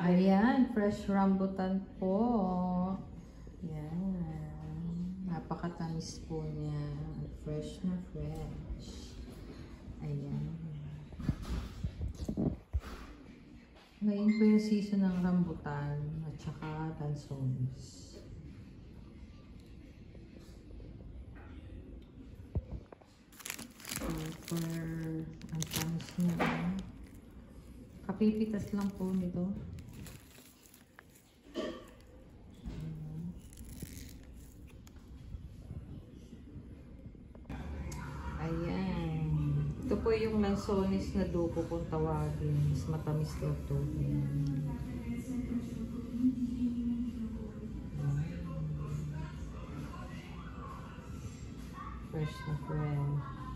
Ayan, fresh rambutan po. Yan. Napakatamis po niya. Fresh na fresh. Ayan. Ngayon po yung season ng rambutan at saka lansones. Super, ang tamis niya. Kapipitas lang po nito. Ayan. Ito po yung lansones na duko kung tawagin. Mas matamis daw ito. Fresh na fresh.